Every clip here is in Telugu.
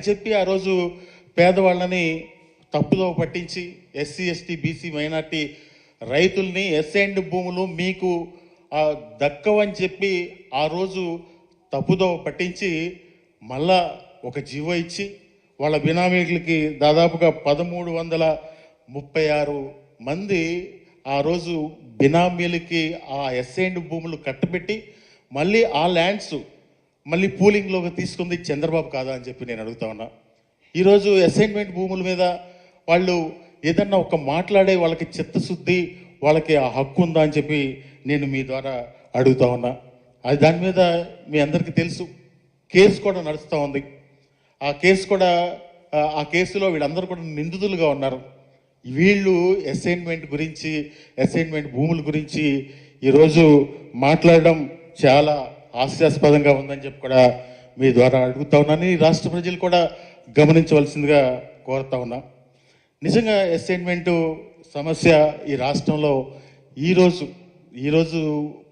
చెప్పి ఆ రోజు పేదవాళ్ళని తప్పుదో పట్టించి ఎస్సీ ఎస్టీ బీసీ మైనార్టీ రైతుల్ని ఎస్ఐండ్ భూములు మీకు దక్కవని చెప్పి ఆ రోజు తప్పుదో పట్టించి మళ్ళా ఒక జీవో ఇచ్చి వాళ్ళ బినామీలకి దాదాపుగా 1336 మంది ఆ రోజు బినామీలకి ఆ ఎస్ఐండ్ భూములు కట్టబెట్టి మళ్ళీ ఆ ల్యాండ్స్ మళ్ళీ పూలింగ్లోకి తీసుకుంది చంద్రబాబు కాదా అని చెప్పి నేను అడుగుతా ఉన్నా. ఈరోజు అసైన్మెంట్ భూముల మీద వాళ్ళు ఏదన్నా ఒక మాట్లాడే వాళ్ళకి చిత్తశుద్ధి వాళ్ళకి ఆ హక్కు ఉందా అని చెప్పి నేను మీ ద్వారా అడుగుతా ఉన్నా. అది దాని మీద మీ అందరికీ తెలుసు, కేసు కూడా నడుస్తూ ఉంది. ఆ కేసులో వీళ్ళందరూ కూడా నిందితులుగా ఉన్నారు. వీళ్ళు అసైన్మెంట్ గురించి, అసైన్మెంట్ భూముల గురించి ఈరోజు మాట్లాడడం చాలా హాస్యాస్పదంగా ఉందని చెప్పి కూడా మీ ద్వారా అడుగుతా ఉన్నాను. ఈ రాష్ట్ర ప్రజలు కూడా గమనించవలసిందిగా కోరుతా ఉన్నా. నిజంగా అసైన్మెంటు సమస్య ఈ రాష్ట్రంలో ఈరోజు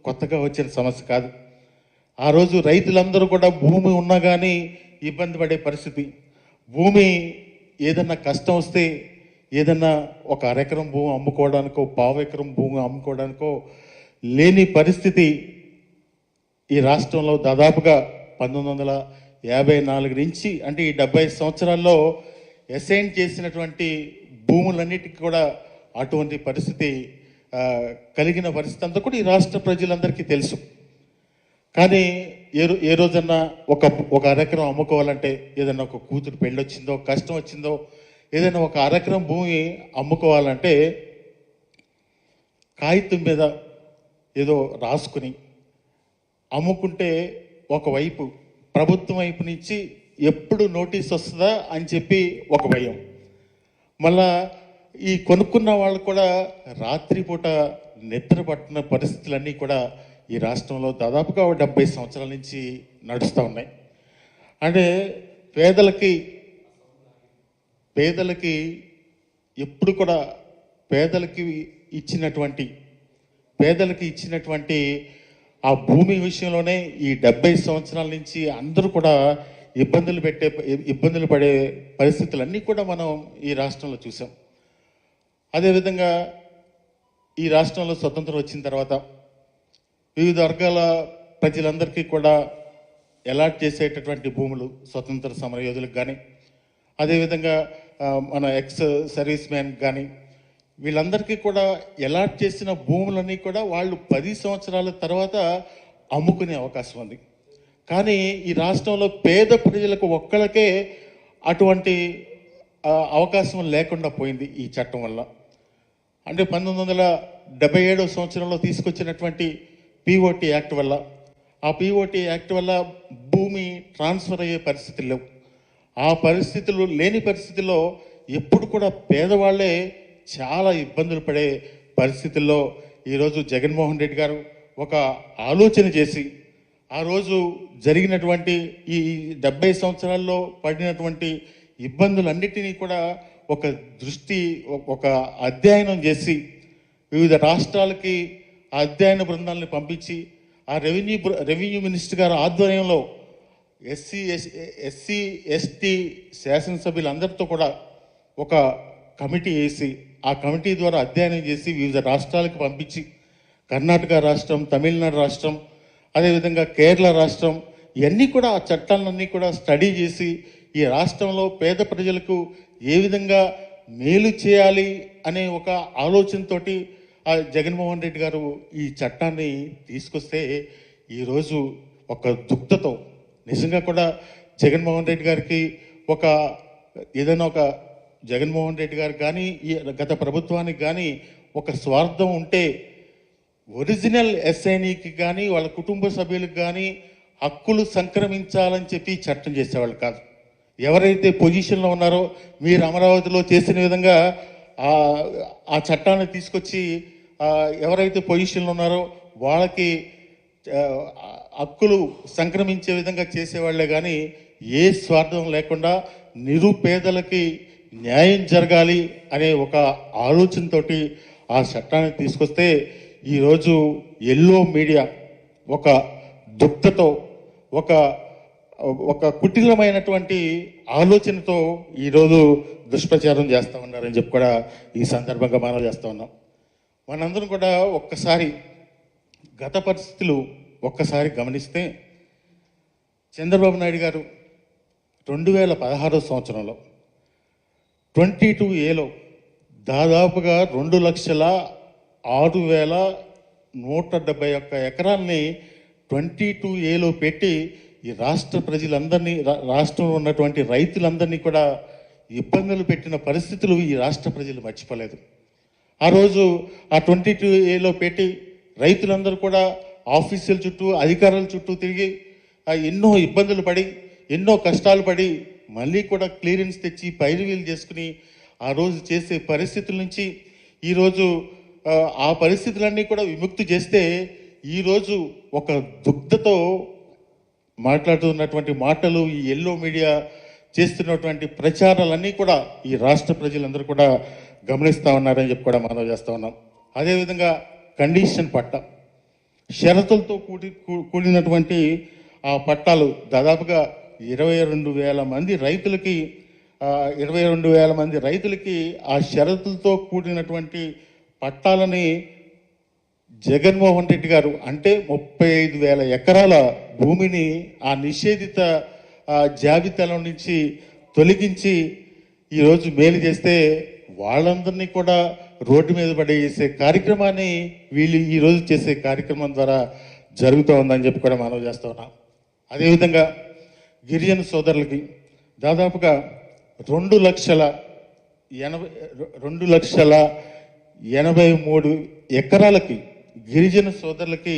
కొత్తగా వచ్చిన సమస్య కాదు. ఆ రోజు రైతులందరూ కూడా భూమి ఉన్నా కానీ ఇబ్బంది పడే పరిస్థితి. భూమి ఏదన్నా కష్టం వస్తే ఏదన్నా ఒక అరెకరం భూమి అమ్ముకోవడానికో, పావు ఎకరం భూమి అమ్ముకోవడానికో లేని పరిస్థితి ఈ రాష్ట్రంలో దాదాపుగా 1954 నుంచి, అంటే ఈ 70 సంవత్సరాల్లో అసైన్ చేసినటువంటి భూములన్నిటికీ కూడా అటువంటి పరిస్థితి కలిగిన పరిస్థితి అంతా కూడా ఈ రాష్ట్ర ప్రజలందరికీ తెలుసు. కానీ ఏ రోజన్నా ఒక అరెకరం అమ్ముకోవాలంటే, ఏదైనా ఒక కూతురు పెళ్ళి వచ్చిందో, కష్టం వచ్చిందో, ఏదైనా ఒక అరెకరం భూమి అమ్ముకోవాలంటే కాగితం మీద ఏదో రాసుకుని అమ్ముకుంటే ఒకవైపు ప్రభుత్వం వైపు నుంచి ఎప్పుడు నోటీస్ వస్తుందా అని చెప్పి ఒక భయం. మళ్ళా ఈ కొనుక్కున్న వాళ్ళు కూడా రాత్రిపూట నిద్ర పట్టిన పరిస్థితులన్నీ కూడా ఈ రాష్ట్రంలో దాదాపుగా 70 సంవత్సరాల నుంచి నడుస్తూ ఉన్నాయి. అంటే పేదలకి ఎప్పుడు కూడా పేదలకి ఇచ్చినటువంటి ఆ భూమి విషయంలోనే ఈ 70 సంవత్సరాల నుంచి అందరూ కూడా ఇబ్బందులు పడే పరిస్థితులన్నీ కూడా మనం ఈ రాష్ట్రంలో చూసాం. అదేవిధంగా ఈ రాష్ట్రంలో స్వతంత్రం వచ్చిన తర్వాత వివిధ వర్గాల ప్రజలందరికీ కూడా అలాట్ చేసేటటువంటి భూములు స్వతంత్ర సమరయోధులకు కానీ, అదేవిధంగా మన ఎక్స్ సర్వీస్ మ్యాన్ కానీ, వీళ్ళందరికీ కూడా అలాట్ చేసిన భూములన్నీ కూడా వాళ్ళు 10 సంవత్సరాల తర్వాత అమ్ముకునే అవకాశం ఉంది. కానీ ఈ రాష్ట్రంలో పేద ప్రజలకు ఒక్కళ్ళకే అటువంటి అవకాశం లేకుండా పోయింది ఈ చట్టం వల్ల. అంటే 1977 సంవత్సరంలో తీసుకొచ్చినటువంటి పిఓటి యాక్ట్ వల్ల, ఆ పిఓటి యాక్ట్ వల్ల భూమి ట్రాన్స్ఫర్ అయ్యే పరిస్థితులు లేవు. ఆ పరిస్థితులు లేని పరిస్థితుల్లో ఎప్పుడు కూడా పేదవాళ్లే చాలా ఇబ్బందులు పడే పరిస్థితుల్లో ఈరోజు జగన్మోహన్ రెడ్డి గారు ఒక ఆలోచన చేసి ఆ రోజు జరిగినటువంటి ఈ 70 సంవత్సరాల్లో పడినటువంటి ఇబ్బందులన్నిటినీ కూడా ఒక అధ్యయనం చేసి వివిధ రాష్ట్రాలకి ఆ అధ్యయన బృందాలను పంపించి ఆ రెవెన్యూ మినిస్టర్ గారి ఆధ్వర్యంలో ఎస్సీ ఎస్టీ శాసనసభ్యులందరితో కూడా ఒక కమిటీ వేసి ఆ కమిటీ ద్వారా అధ్యయనం చేసి వివిధ రాష్ట్రాలకు పంపించి కర్ణాటక రాష్ట్రం, తమిళనాడు రాష్ట్రం, అదేవిధంగా కేరళ రాష్ట్రం, ఇవన్నీ కూడా ఆ చట్టాలన్నీ కూడా స్టడీ చేసి ఈ రాష్ట్రంలో పేద ప్రజలకు ఏ విధంగా మేలు చేయాలి అనే ఒక ఆలోచనతోటి ఆ జగన్మోహన్ రెడ్డి గారు ఈ చట్టాన్ని తీసుకొస్తే ఈరోజు ఒక దుగ్ధతో నిజంగా కూడా జగన్మోహన్ రెడ్డి గారికి జగన్మోహన్ రెడ్డి గారికి కానీ ఈ గత ప్రభుత్వానికి కానీ ఒక స్వార్థం ఉంటే ఒరిజినల్ ఎస్ఐనికి కానీ వాళ్ళ కుటుంబ సభ్యులకు కానీ హక్కులు సంక్రమించాలని చెప్పి చట్టం చేసేవాళ్ళు కాదు. ఎవరైతే పొజిషన్లో ఉన్నారో, మీరు అమరావతిలో చేసిన విధంగా ఆ చట్టాన్ని తీసుకొచ్చి ఎవరైతే పొజిషన్లో ఉన్నారో వాళ్ళకి హక్కులు సంక్రమించే విధంగా చేసేవాళ్లే కానీ ఏ స్వార్థం లేకుండా నిరుపేదలకి న్యాయం జరగాలి అనే ఒక ఆలోచనతోటి ఆ చట్టాన్ని తీసుకొస్తే ఈరోజు ఎల్లో మీడియా ఒక దుఃఖతో ఒక కుటిలమైనటువంటి ఆలోచనతో ఈరోజు దుష్ప్రచారం చేస్తూ ఉన్నారని చెప్పి కూడా ఈ సందర్భంగా మనం చేస్తూ ఉన్నాం. మనందరం కూడా ఒక్కసారి గత పరిస్థితులు ఒక్కసారి గమనిస్తే చంద్రబాబు నాయుడు గారు 2016 సంవత్సరంలో 22Aలో దాదాపుగా 2,06,171 ఎకరాల్ని 22Aలో పెట్టి ఈ రాష్ట్ర ప్రజలందరినీ రాష్ట్రంలో ఉన్నటువంటి రైతులందరినీ కూడా ఇబ్బందులు పెట్టిన పరిస్థితులు ఈ రాష్ట్ర ప్రజలు మర్చిపోలేదు. ఆ రోజు ఆ 22Aలో పెట్టి రైతులందరూ కూడా ఆఫీసుల చుట్టూ అధికారుల చుట్టూ తిరిగి ఎన్నో ఇబ్బందులు పడి ఎన్నో కష్టాలు పడి మళ్ళీ కూడా క్లియరెన్స్ తెచ్చి పైరువీలు చేసుకుని ఆ రోజు చేసే పరిస్థితుల నుంచి ఈరోజు ఆ పరిస్థితులన్నీ కూడా విముక్తి చేస్తే ఈరోజు ఒక దుగ్ధతో మాట్లాడుతున్నటువంటి మాటలు ఈ ఎల్లో మీడియా చేస్తున్నటువంటి ప్రచారాలన్నీ కూడా ఈ రాష్ట్ర ప్రజలందరూ కూడా గమనిస్తూ ఉన్నారని చెప్పి కూడా మనం చేస్తూ ఉన్నాం. అదేవిధంగా కండిషన్ పట్ట షరతులతో కూడినటువంటి ఆ పట్టాలు దాదాపుగా 22,000 మంది రైతులకి 22,000 మంది రైతులకి ఆ షరతులతో కూడినటువంటి పట్టాలని జగన్మోహన్ రెడ్డి గారు అంటే 35,000 ఎకరాల భూమిని ఆ నిషేధిత జాబితాలో నుంచి తొలగించి ఈరోజు మేలు చేస్తే వాళ్ళందరినీ కూడా రోడ్డు మీద పడేసే కార్యక్రమాన్ని వీళ్ళు ఈరోజు చేసే కార్యక్రమం ద్వారా జరుగుతూ ఉందని చెప్పి కూడా మనం చేస్తూ ఉన్నాం. అదేవిధంగా గిరిజన సోదరులకి దాదాపుగా 2,83,000 ఎకరాలకి గిరిజన సోదరులకి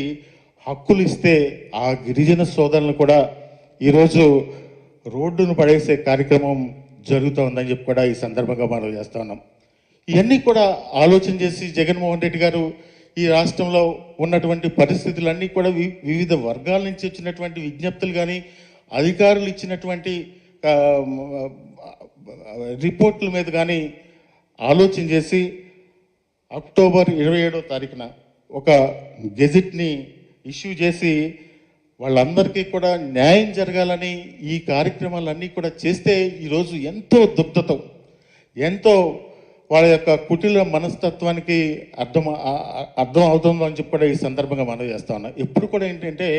హక్కులు ఇస్తే ఆ గిరిజన సోదరులను కూడా ఈరోజు రోడ్డును పడేసే కార్యక్రమం జరుగుతూ ఉందని చెప్పి కూడా ఈ సందర్భంగా మనం చేస్తూ ఉన్నాం. ఇవన్నీ కూడా ఆలోచన చేసి జగన్మోహన్ రెడ్డి గారు ఈ రాష్ట్రంలో ఉన్నటువంటి పరిస్థితులన్నీ కూడా వివిధ వర్గాల నుంచి వచ్చినటువంటి విజ్ఞప్తులు కానీ అధికారులు ఇచ్చినటువంటి రిపోర్ట్ల మీద కానీ ఆలోచన చేసి అక్టోబర్ 27వ తారీఖున ఒక గెజిట్ని ఇష్యూ చేసి వాళ్ళందరికీ కూడా న్యాయం జరగాలని ఈ కార్యక్రమాలన్నీ కూడా చేస్తే ఈరోజు ఎంతో దుగ్ధతో ఎంతో వాళ్ళ యొక్క కుటిల మనస్తత్వానికి అర్థం అవుతుందో అని చెప్పి కూడా ఈ సందర్భంగా మనం చేస్తా ఉన్నాం. ఎప్పుడు కూడా ఏంటంటే